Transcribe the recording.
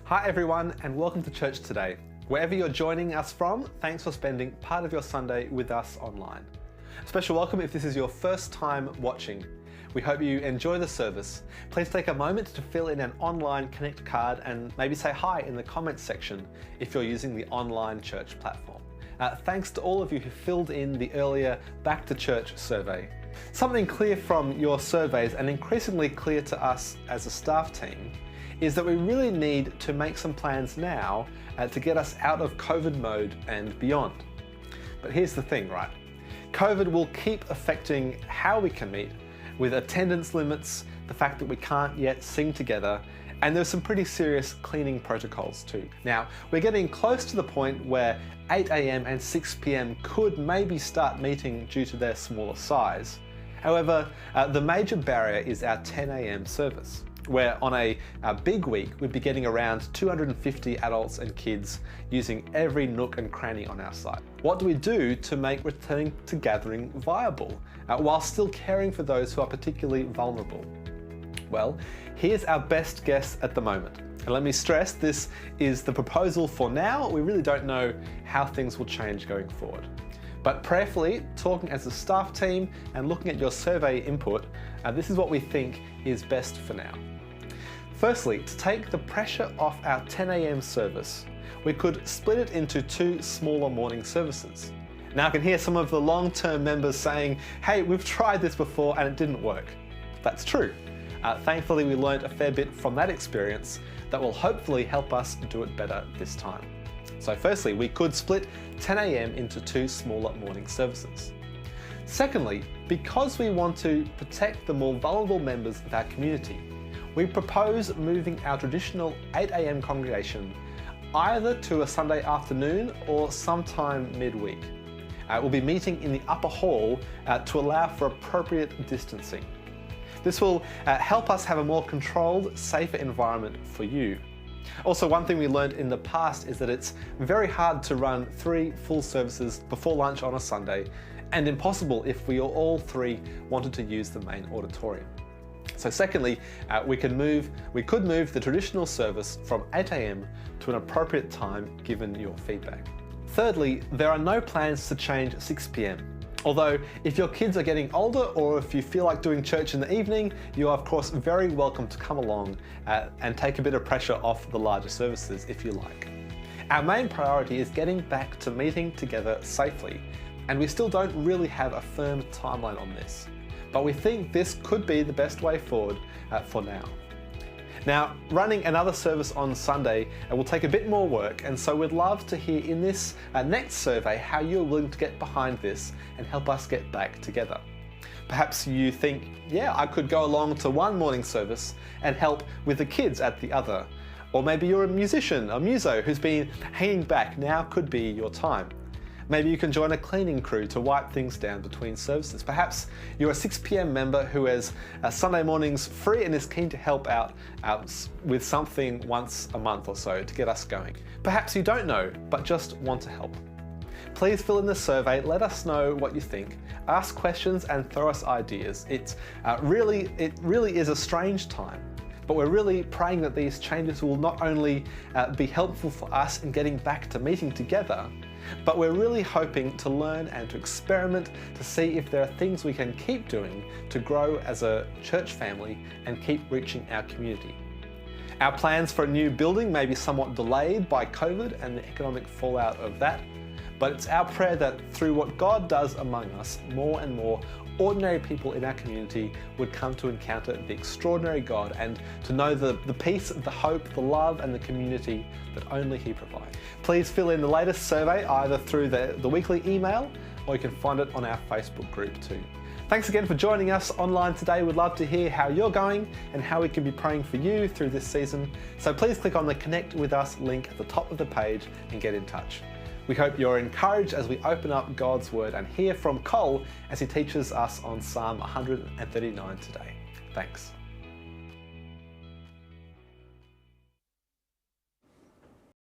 Hi everyone, and welcome to church today. Wherever you're joining us from, thanks for spending part of your Sunday with us online. Special welcome if this is your first time watching. We hope you enjoy the service. Please take a moment to fill in an online Connect card and maybe say hi in the comments section if you're using the online church platform. Thanks to all of you who filled in the earlier Back to Church survey. Something clear from your surveys, and increasingly clear to us as a staff team, is that we really need to make some plans now to get us out of COVID mode and beyond. But here's the thing, right? COVID will keep affecting how we can meet, with attendance limits, the fact that we can't yet sing together, and there's some pretty serious cleaning protocols too. Now, we're getting close to the point where 8 AM and 6 PM could maybe start meeting due to their smaller size. However, the major barrier is our 10 AM service, where on a big week, we'd be getting around 250 adults and kids using every nook and cranny on our site. What do we do to make returning to gathering viable, while still caring for those who are particularly vulnerable? Well, here's our best guess at the moment. And let me stress, this is the proposal for now. We really don't know how things will change going forward. But prayerfully, talking as a staff team and looking at your survey input, this is what we think is best for now. Firstly, to take the pressure off our 10 AM service, we could split it into 2 smaller morning services. Now I can hear some of the long-term members saying, hey, we've tried this before and it didn't work. That's true. Thankfully, we learned a fair bit from that experience that will hopefully help us do it better this time. So firstly, we could split 10 AM into 2 smaller morning services. Secondly, because we want to protect the more vulnerable members of our community, we propose moving our traditional 8 AM congregation either to a Sunday afternoon or sometime midweek. We'll be meeting in the upper hall to allow for appropriate distancing. This will help us have a more controlled, safer environment for you. Also, one thing we learned in the past is that it's very hard to run 3 full services before lunch on a Sunday, and impossible if we all 3 wanted to use the main auditorium. So secondly, we could move the traditional service from 8 AM to an appropriate time given your feedback. Thirdly, there are no plans to change 6 PM. Although, if your kids are getting older or if you feel like doing church in the evening, you are of course very welcome to come along and take a bit of pressure off the larger services if you like. Our main priority is getting back to meeting together safely, and we still don't really have a firm timeline on this. But we think this could be the best way forward for now. Now, running another service on Sunday will take a bit more work, and so we'd love to hear in this next survey how you're willing to get behind this and help us get back together. Perhaps you think, yeah, I could go along to one morning service and help with the kids at the other. Or maybe you're a musician, a muso who's been hanging back. Now could be your time. Maybe you can join a cleaning crew to wipe things down between services. Perhaps you're a 6 PM member who has Sunday mornings free and is keen to help out with something once a month or so to get us going. Perhaps you don't know, but just want to help. Please fill in the survey, let us know what you think, ask questions and throw us ideas. It really is a strange time. But we're really praying that these changes will not only be helpful for us in getting back to meeting together, but we're really hoping to learn and to experiment to see if there are things we can keep doing to grow as a church family and keep reaching our community. Our plans for a new building may be somewhat delayed by COVID and the economic fallout of that, but it's our prayer that through what God does among us, more and more ordinary people in our community would come to encounter the extraordinary God and to know the peace, the hope, the love and the community that only He provides. Please fill in the latest survey either through the weekly email, or you can find it on our Facebook group too. Thanks again for joining us online today. We'd love to hear how you're going and how we can be praying for you through this season. So please click on the Connect With Us link at the top of the page and get in touch. We hope you're encouraged as we open up God's Word and hear from Cole as he teaches us on Psalm 139 today. Thanks.